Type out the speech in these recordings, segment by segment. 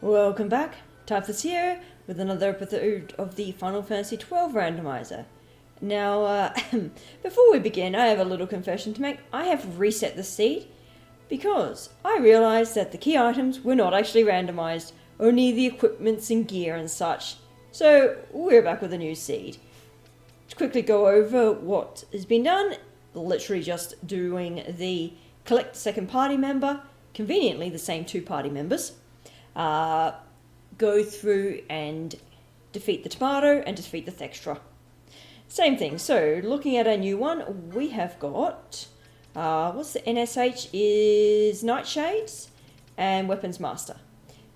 Welcome back, Typhus here with another episode of the Final Fantasy XII Randomizer. Now, before we begin, I have a little confession to make. I have reset the seed because I realised that the key items were not actually randomised, only the equipments and gear and such. So, we're back with a new seed. To quickly go over what has been done, literally just doing the collect second party member, conveniently the same two party members. Go through and defeat the tomato and defeat the Thextra. Same thing. So looking at a new one, we have got what's the NSH is Nightshades and Weapons Master.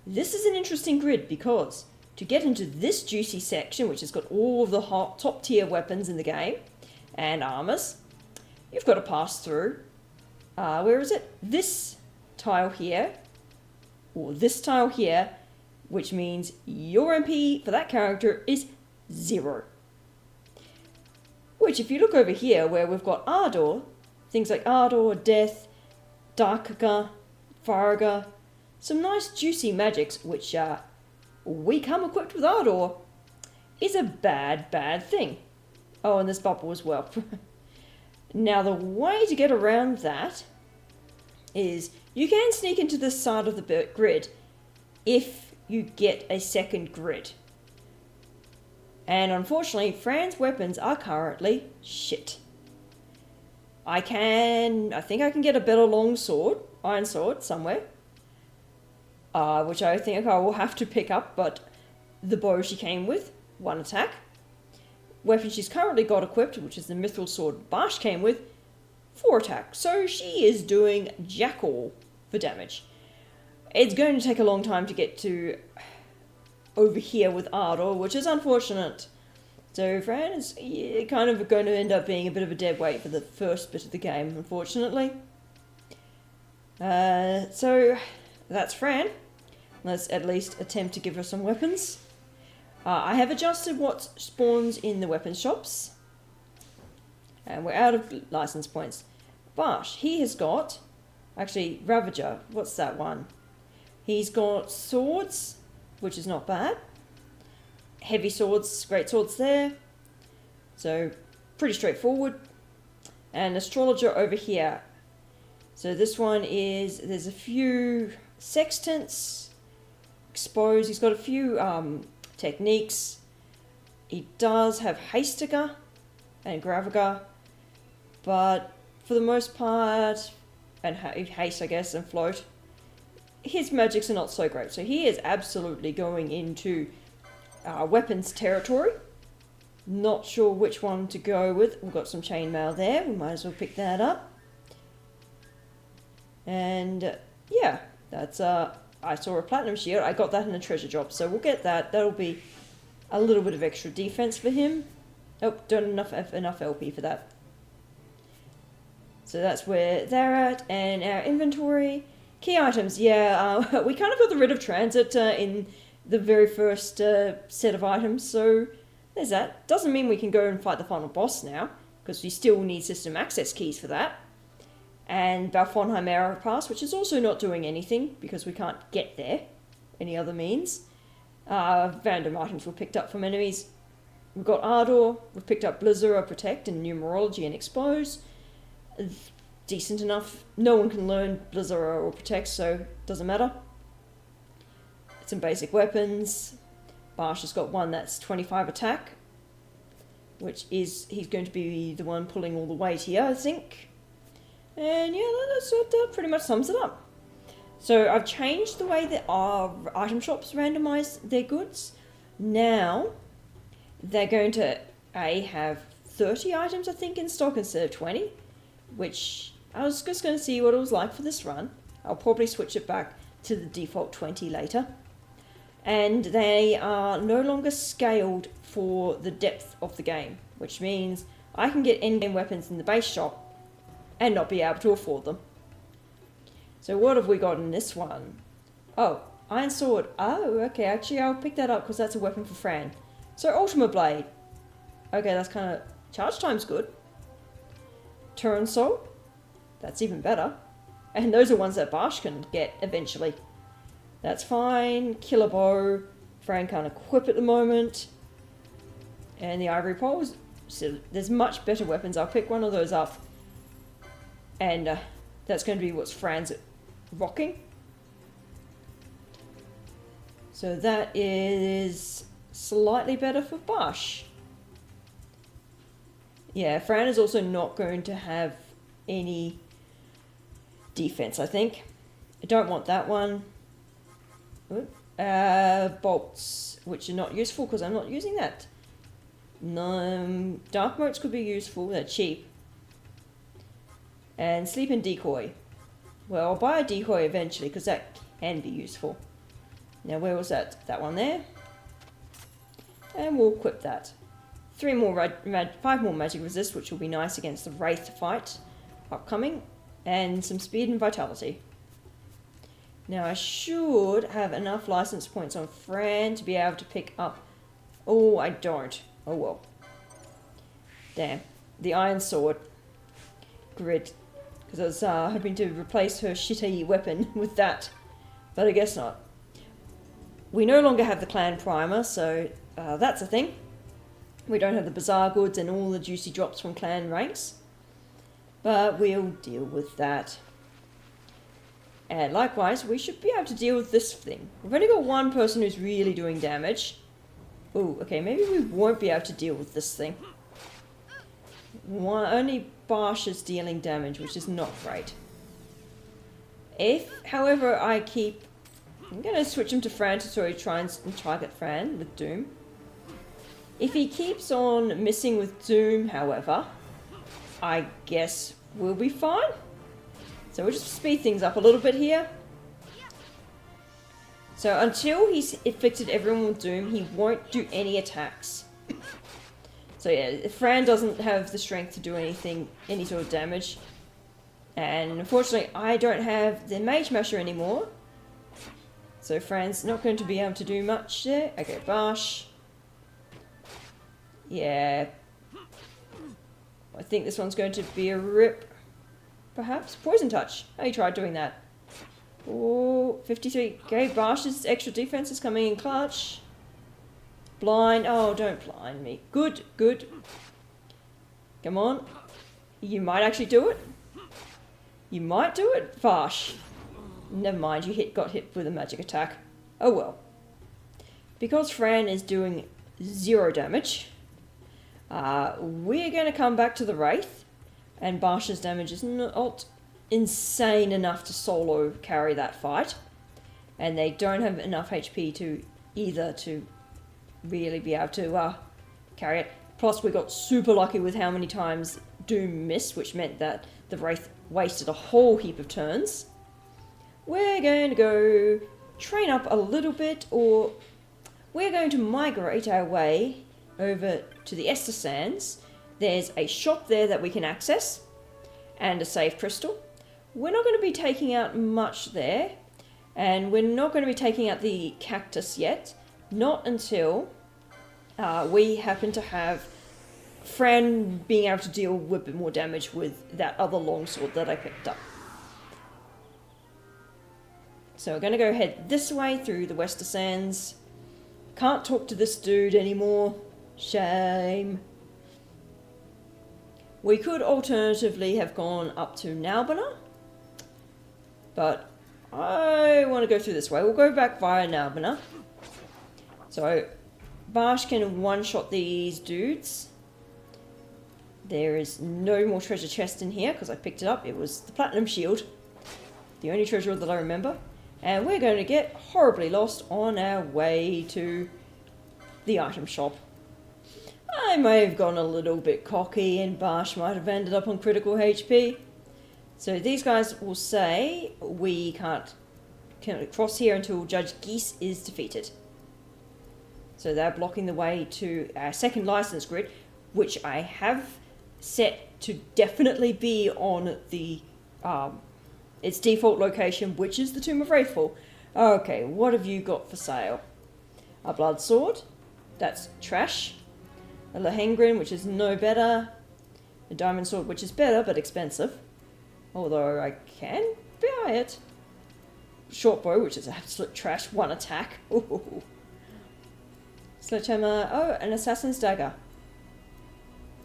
This is an interesting grid because to get into this juicy section, which has got all of the hot top tier weapons in the game and armors, you've got to pass through where is it? This tile here. Or this tile here, which means your MP for that character is 0. Which, if you look over here where we've got Ardor, things like Ardor, Death, Darkaga, Faraga, some nice juicy magics which we come equipped with Ardor, is a bad thing. Oh, and this bubble as well. Now, the way to get around that is you can sneak into this side of the grid if you get a second grid. And unfortunately, Fran's weapons are currently shit. I think I can get a better long sword, iron sword, somewhere. Which I think I will have to pick up, but the bow she came with, 1 attack. Weapon she's currently got equipped, which is the mithril sword Bash came with, 4 attack. So she is doing jack all for damage. It's going to take a long time to get to over here with Ardor, which is unfortunate. So Fran is kind of going to end up being a bit of a dead weight for the first bit of the game, unfortunately. So that's Fran. Let's at least attempt to give her some weapons. I have adjusted what spawns in the weapon shops. And we're out of license points. Bash, he has got... Actually, Ravager, what's that one? He's got swords, which is not bad. Heavy swords, great swords there. So, pretty straightforward. And Astrologer over here. So this one is... There's a few sextants. Exposed. He's got a few techniques. He does have Hastiger and Gravaga. But for the most part, and haste I guess, and float, his magics are not so great. So he is absolutely going into weapons territory. Not sure which one to go with. We've got some chainmail there. We might as well pick that up. And yeah, that's I saw a platinum shield. I got that in a treasure drop, so we'll get that. That'll be a little bit of extra defense for him. Oh, don't have enough LP for that. So that's where they're at, and our inventory. Key items, yeah, we kind of got rid of transit in the very first set of items, so there's that. Doesn't mean we can go and fight the final boss now, because we still need system access keys for that. And Balfonheim Arrow Pass, which is also not doing anything, because we can't get there any other means. Random items were picked up from enemies. We've got Ardor, we've picked up Blizzard, Protect, and Numerology and Expose. Decent enough. No one can learn Blizzard or Protect, so it doesn't matter. Some basic weapons. Bash has got one that's 25 attack, which is, he's going to be the one pulling all the weight here, I think. And yeah, that pretty much sums it up. So I've changed the way that our item shops randomize their goods. Now, they're going to have 30 items, I think, in stock instead of 20. Which I was just going to see what it was like for this run. I'll probably switch it back to the default 20 later. And they are no longer scaled for the depth of the game, which means I can get endgame weapons in the base shop and not be able to afford them. So what have we got in this one? Oh, Iron Sword. Oh, okay, actually I'll pick that up because that's a weapon for Fran. So Ultima Blade. Okay, that's kind of... Charge time's good. Turn Soul, that's even better. And those are ones that Bash can get eventually. That's fine. Killer bow. Fran can't equip at the moment. And the ivory poles. So there's much better weapons. I'll pick one of those up. And that's going to be what's Fran's rocking. So that is slightly better for Bosch. Yeah, Fran is also not going to have any defense, I think. I don't want that one. Bolts, which are not useful because I'm not using that. Dark motes could be useful, they're cheap. And sleep and decoy. Well, I'll buy a decoy eventually because that can be useful. Now, where was that? That one there. And we'll equip that. 5 more magic resist, which will be nice against the Wraith fight upcoming. And some speed and vitality. Now, I should have enough license points on Fran to be able to pick up... Oh, I don't. Oh, well. Damn. The Iron Sword. Grid. Because I was hoping to replace her shitty weapon with that. But I guess not. We no longer have the clan primer, so that's a thing. We don't have the bazaar goods and all the juicy drops from clan ranks. But we'll deal with that. And likewise, we should be able to deal with this thing. We've only got one person who's really doing damage. Ooh, okay, maybe we won't be able to deal with this thing. Only Bosch is dealing damage, which is not great. If, however, I'm going to switch him to Fran to sort of try and target Fran with Doom. If he keeps on missing with Doom, however, I guess we'll be fine. So we'll just speed things up a little bit here. So until he's inflicted everyone with Doom, he won't do any attacks. So yeah, Fran doesn't have the strength to do any sort of damage. And unfortunately, I don't have the Mage Masher anymore. So Fran's not going to be able to do much there. Okay, Bosch. Yeah. I think this one's going to be a rip. Perhaps. Poison Touch. Oh, you tried doing that. Oh, 53. Okay, Bosch's extra defense is coming in clutch. Blind. Oh, don't blind me. Good, good. Come on. You might actually do it. You might do it, Bosch. Never mind, you got hit with a magic attack. Oh well. Because Fran is doing 0 damage, we're going to come back to the Wraith. And Bosch's damage is not insane enough to solo carry that fight. And they don't have enough HP to really be able to carry it. Plus we got super lucky with how many times Doom missed, which meant that the Wraith wasted a whole heap of turns. We're going to go train up a little bit, or we're going to migrate our way over to the Ester Sands. There's a shop there that we can access, and a save crystal. We're not going to be taking out much there, and we're not going to be taking out the cactus yet, not until we happen to have Fran being able to deal with a bit more damage with that other longsword that I picked up. So we're going to go head this way through the Wester Sands. Can't talk to this dude anymore. Shame. We could alternatively have gone up to Nalbina, but I want to go through this way. We'll go back via Nalbina. So Bosch can one-shot these dudes. There is no more treasure chest in here because I picked it up. It was the platinum shield, the only treasure that I remember. And we're going to get horribly lost on our way to the item shop. I may have gone a little bit cocky and Bosch might have ended up on critical HP. So these guys will say we can't cross here until Judge Geese is defeated. So they're blocking the way to our second license grid, which I have set to definitely be on the its default location, which is the Tomb of Wraithful. Okay, what have you got for sale? A blood sword, that's trash. A Lohengrin, which is no better. A diamond sword, which is better but expensive. Although I can buy it. short bow, which is absolute trash. 1 attack. Ooh. Sledgehammer. Oh, an assassin's dagger.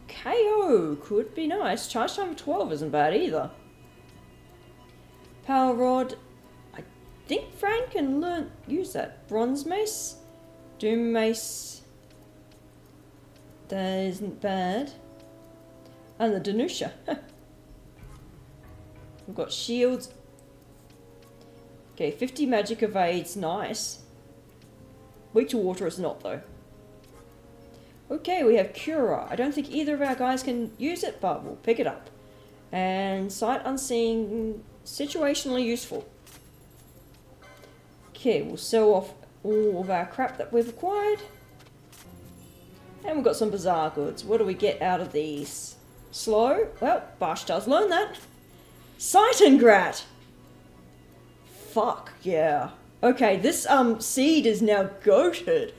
KO could be nice. Charge time of 12 isn't bad either. Power rod. I think Fran can use that. Bronze mace. Doom mace. That isn't bad. And the Danusha. We've got shields. Okay, 50 magic evades. Nice. Weak to water is not, though. Okay, we have Cura. I don't think either of our guys can use it, but we'll pick it up. And Sight Unseen, situationally useful. Okay, we'll sell off all of our crap that we've acquired. And we've got some bizarre goods. What do we get out of these? Slow? Well, Barsh does learn that. Sight and Grat! Fuck, yeah. Okay, this seed is now goated.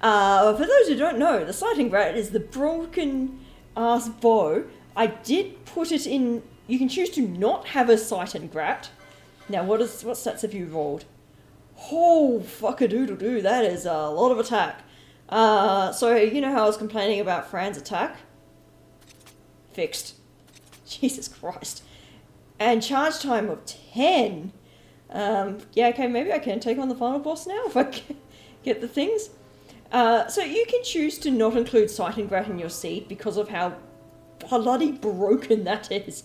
For those who don't know, the Sighting Grat is the broken ass bow. I did put it in. You can choose to not have a Sighting Grat. Now, what stats have you rolled? Oh, fuck-a-doodle-doo, that is a lot of attack. So, you know how I was complaining about Fran's attack? Fixed. Jesus Christ. And charge time of 10. Yeah, okay, maybe I can take on the final boss now if I get the things. So you can choose to not include Sight and Grat in your seed because of how bloody broken that is.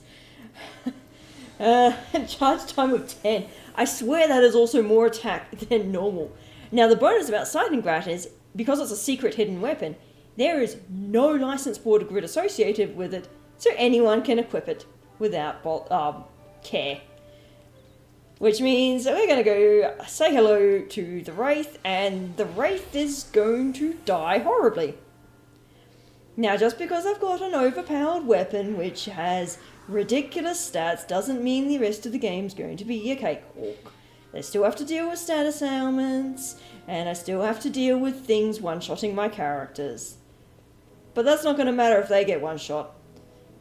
And charge time of 10. I swear that is also more attack than normal. Now the bonus about Sight and Grat is, because it's a secret hidden weapon, there is no license border grid associated with it, so anyone can equip it without care. Which means we're going to go say hello to the Wraith, and the Wraith is going to die horribly. Now, just because I've got an overpowered weapon which has ridiculous stats doesn't mean the rest of the game's going to be a cakewalk. I still have to deal with status ailments, and I still have to deal with things one-shotting my characters. But that's not going to matter if they get one-shot.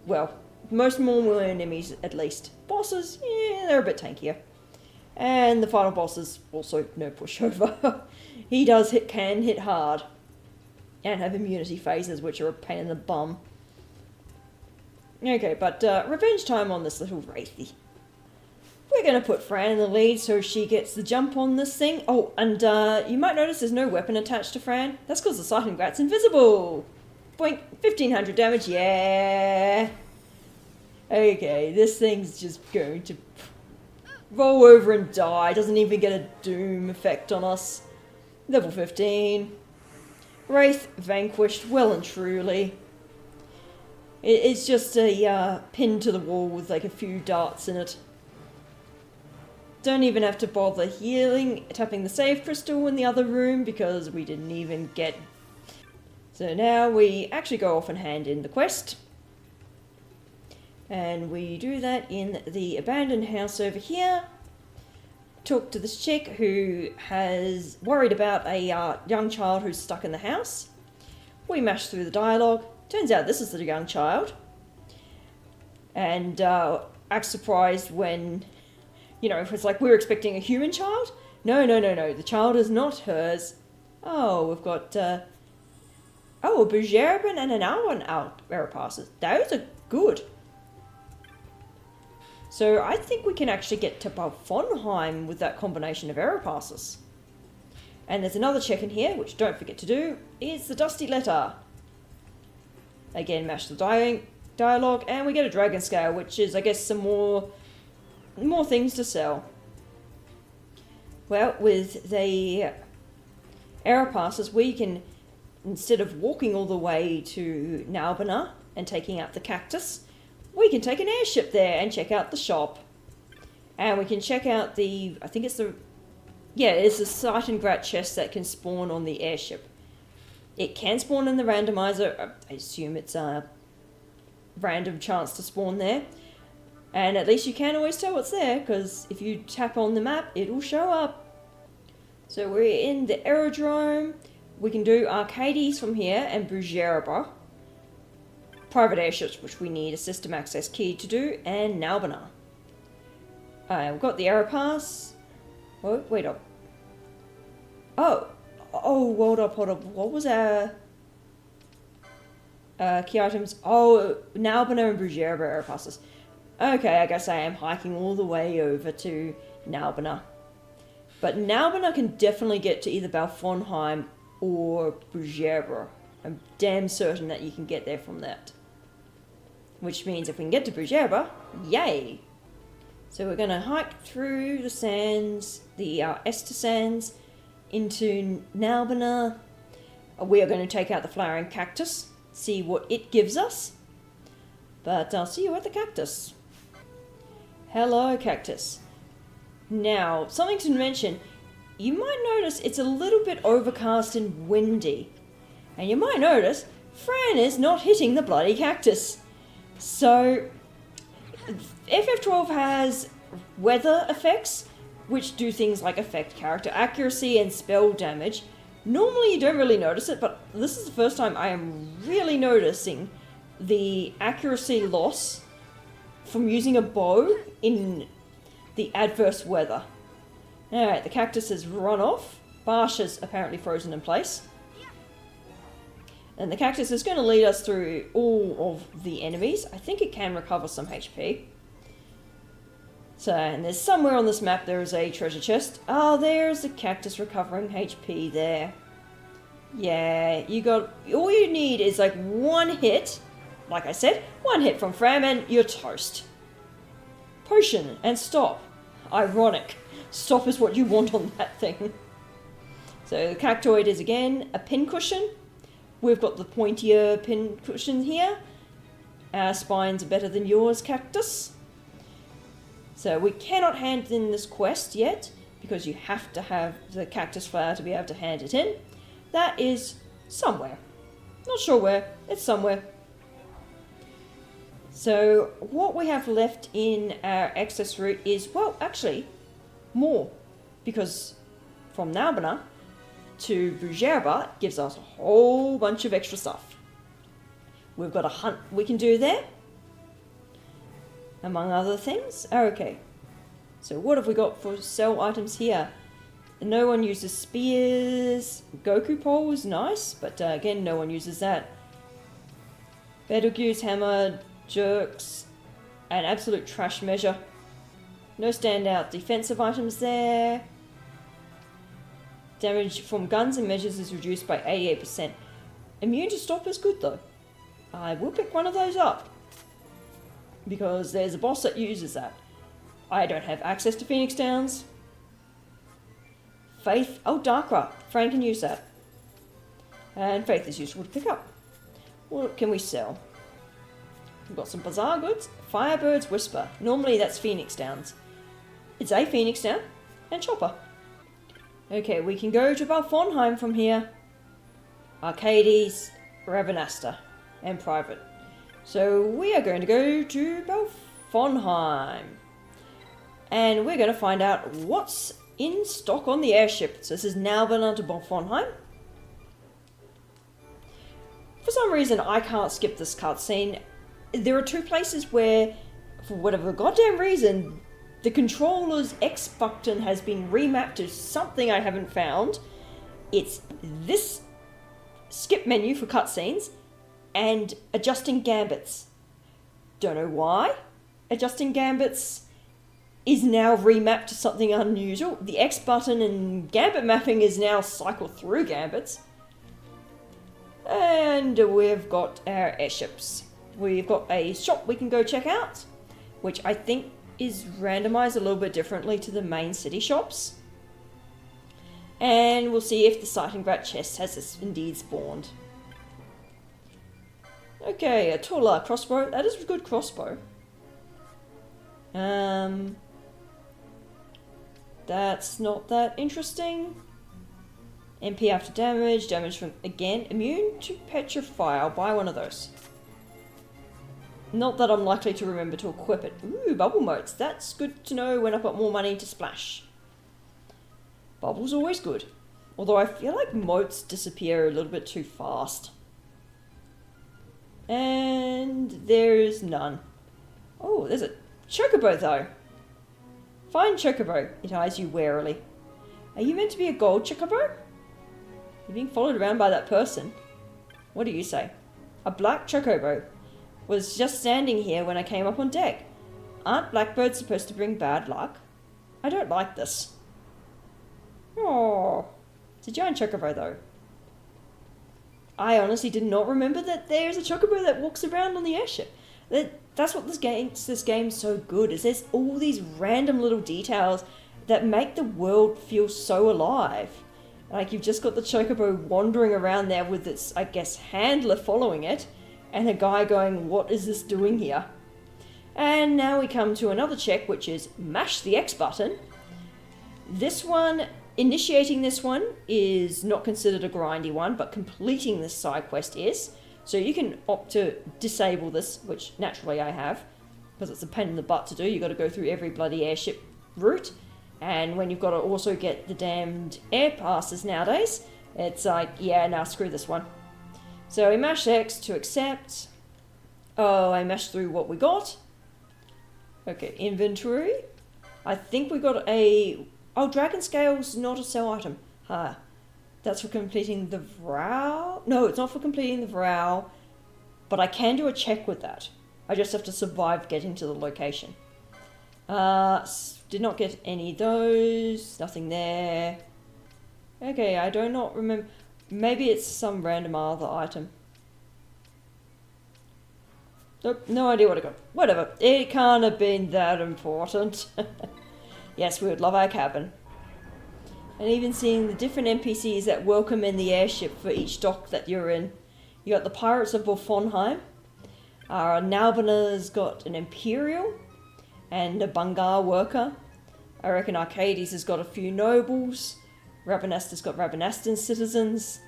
Well, most normal enemies at least. Bosses, yeah, they're a bit tankier. And the final boss is also no pushover. He can hit hard. And have immunity phases, which are a pain in the bum. Okay, but revenge time on this little Wraithy. We're going to put Fran in the lead so she gets the jump on this thing. Oh, and you might notice there's no weapon attached to Fran. That's because the Sight and Grat's invisible. Boink, 1500 damage, yeah. Okay, this thing's just going to roll over and die. Doesn't even get a doom effect on us. Level 15. Wraith vanquished well and truly. It's just a pin to the wall with like a few darts in it. Don't even have to bother healing, tapping the save crystal in the other room because we didn't even get... So now we actually go off and hand in the quest. And we do that in the abandoned house over here. Talk to this chick who has worried about a young child who's stuck in the house. We mash through the dialogue. Turns out this is the young child. And act surprised when, you know, it's like we're expecting a human child. No, the child is not hers. Oh, we've got, a Bujerban and an Alwan Arapasses. Those are good. So I think we can actually get to Balfonheim with that combination of Arapasses. And there's another check in here, which don't forget to do, is the Dusty Letter. Again, mash the dialogue, and we get a Dragon Scale, which is, I guess, some more things to sell. Well, with the Arapasses, we can, instead of walking all the way to Nalbana and taking out the cactus, we can take an airship there and check out the shop. And we can check out the, I think it's the, yeah, it's the Sight and Grat chest that can spawn on the airship. It can spawn in the randomizer. I assume it's a random chance to spawn there. And at least you can always tell what's there, because if you tap on the map, it'll show up. So we're in the aerodrome. We can do Arcades from here and Bujerba. Private airships, which we need a system access key to do, and Nalbana. We've got the Arapass. Oh, wait up. Oh, hold up. What was our key items? Oh, Nalbina and Brugera area passes. Okay, I guess I am hiking all the way over to Nalbina. But Nalbina can definitely get to either Balfonheim or Brugera. I'm damn certain that you can get there from that. Which means if we can get to Brugera, yay! So we're going to hike through the sands, the Ester sands, into Nalbina. We are going to take out the flowering cactus, see what it gives us. But I'll see you at the cactus. Hello, cactus. Now, something to mention, you might notice it's a little bit overcast and windy. And you might notice Fran is not hitting the bloody cactus. So, FF12 has weather effects, which do things like affect character accuracy and spell damage. Normally you don't really notice it, but this is the first time I am really noticing the accuracy loss from using a bow in the adverse weather. Alright, the cactus has run off. Barsh is apparently frozen in place. And the cactus is going to lead us through all of the enemies. I think it can recover some HP. So, and there's somewhere on this map there is a treasure chest. Oh, there's the cactus recovering HP there. Yeah, all you need is like one hit. Like I said, one hit from Fram and you're toast. Potion and stop. Ironic. Stop is what you want on that thing. So the cactoid is again a pincushion. We've got the pointier pincushion here. Our spines are better than yours, cactus. So we cannot hand in this quest yet, because you have to have the cactus flower to be able to hand it in. That is somewhere. Not sure where, it's somewhere. So what we have left in our access route is, well, actually, more. Because from Nalbina to Brugera gives us a whole bunch of extra stuff. We've got a hunt we can do there, among other things. Okay, so what have we got for sell items here? No one uses spears. Goku pole is nice, but again, no one uses that. Betelgeuse hammer, jerks, an absolute trash measure. No standout defensive items there. Damage from guns and measures is reduced by 88%. Immune to stop is good though. I will pick one of those up, because there's a boss that uses that. I don't have access to Phoenix Downs. Faith, oh, Darkra. Fran can use that. And Faith is useful to pick up. What can we sell? We've got some bazaar goods. Firebird's Whisper. Normally that's Phoenix Downs. It's a Phoenix Down and Chopper. Okay, we can go to Balfonheim from here. Arcades, Ravenasta, and Private. So we are going to go to Balfonheim. And we're going to find out what's in stock on the airship. So this is Nalbina to Balfonheim. For some reason, I can't skip this cutscene. There are two places where, for whatever goddamn reason, the controller's X button has been remapped to something I haven't found. It's this skip menu for cutscenes and adjusting gambits. Don't know why. Adjusting gambits is now remapped to something unusual. The X button and gambit mapping is now cycle through gambits. And we've got our airships. We've got a shop we can go check out, which I think is randomized a little bit differently to the main city shops. And we'll see if the sighting rat chest has indeed spawned. Okay, a Tula crossbow. That is a good crossbow. That's not that interesting. MP after damage, damage from, again, immune to petrify. I'll buy one of those. Not that I'm likely to remember to equip it. Ooh, bubble motes. That's good to know when I've got more money to splash. Bubble's always good. Although I feel like motes disappear a little bit too fast. And there's none. Oh, there's a chocobo though. Fine chocobo. It eyes you warily. Are you meant to be a gold chocobo? You're being followed around by that person. What do you say? A black chocobo was just standing here when I came up on deck. Aren't blackbirds supposed to bring bad luck? I don't like this. Oh, it's a giant chocobo though. I honestly did not remember that there's a chocobo that walks around on the airship. That's what this game's so good, is there's all these random little details that make the world feel so alive. Like, you've just got the chocobo wandering around there with its, I guess, handler following it, and a guy going, what is this doing here? And now we come to another check, which is mash the X button. This one, initiating this one is not considered a grindy one, but completing this side quest is. So you can opt to disable this, which naturally I have, because it's a pain in the butt to do. You've got to go through every bloody airship route. And when you've got to also get the damned air passes nowadays, it's like, yeah, now screw this one. So we mash X to accept. Oh, I mashed through what we got. Okay, inventory. I think we got a... Oh, dragon scale's not a sell item. Huh. That's for completing the vow. No, it's not for completing the vow, but I can do a check with that. I just have to survive getting to the location. Did not get any of those. Nothing there. Okay, I do not remember. Maybe it's some random other item. Nope, no idea what I got. Whatever. It can't have been that important. Yes, we would love our cabin. And even seeing the different NPCs that welcome in the airship for each dock that you're in. You got the Pirates of Wolfonheim. Nalbana's got an Imperial and a Bungar worker. I reckon Arcades has got a few nobles. Rabanasta's got Rabanastan citizens.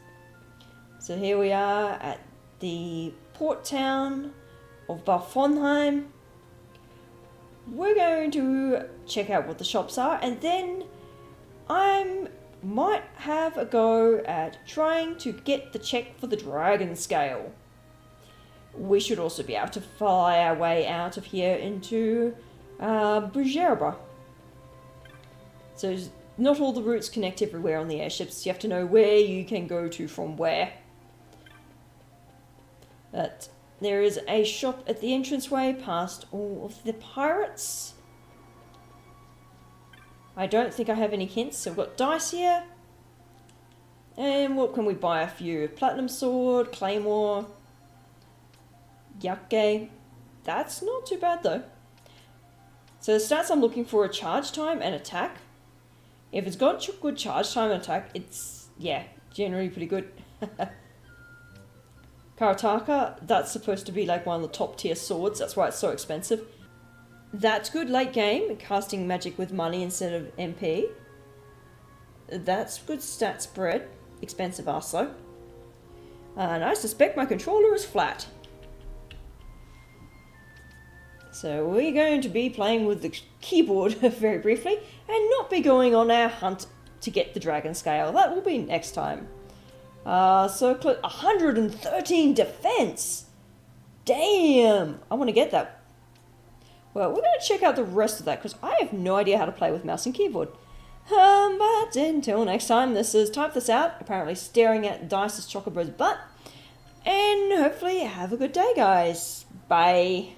So here we are at the port town of Wolfonheim. We're going to check out what the shops are, and then I might have a go at trying to get the check for the dragon scale. We should also be able to fly our way out of here into Bujerba. So not all the routes connect everywhere on the airships. You have to know where you can go to from where. But there is a shop at the entranceway past all of the pirates. I don't think I have any hints, so we've got dice here. And what can we buy? A few. Platinum sword, claymore, Yakke. That's not too bad though. So the stats I'm looking for are charge time and attack. If it's got good charge time and attack, it's, yeah, generally pretty good. Karataka, that's supposed to be like one of the top tier swords, that's why it's so expensive. That's good late game, casting magic with money instead of MP. That's good stat spread, expensive also. And I suspect my controller is flat. So we're going to be playing with the keyboard very briefly, and not be going on our hunt to get the dragon scale. That will be next time. Circlet 113 defense! Damn! I want to get that. Well, we're going to check out the rest of that, because I have no idea how to play with mouse and keyboard. But until next time, this is Type This Out, apparently staring at Dice's Chocobo's butt. And hopefully have a good day, guys. Bye.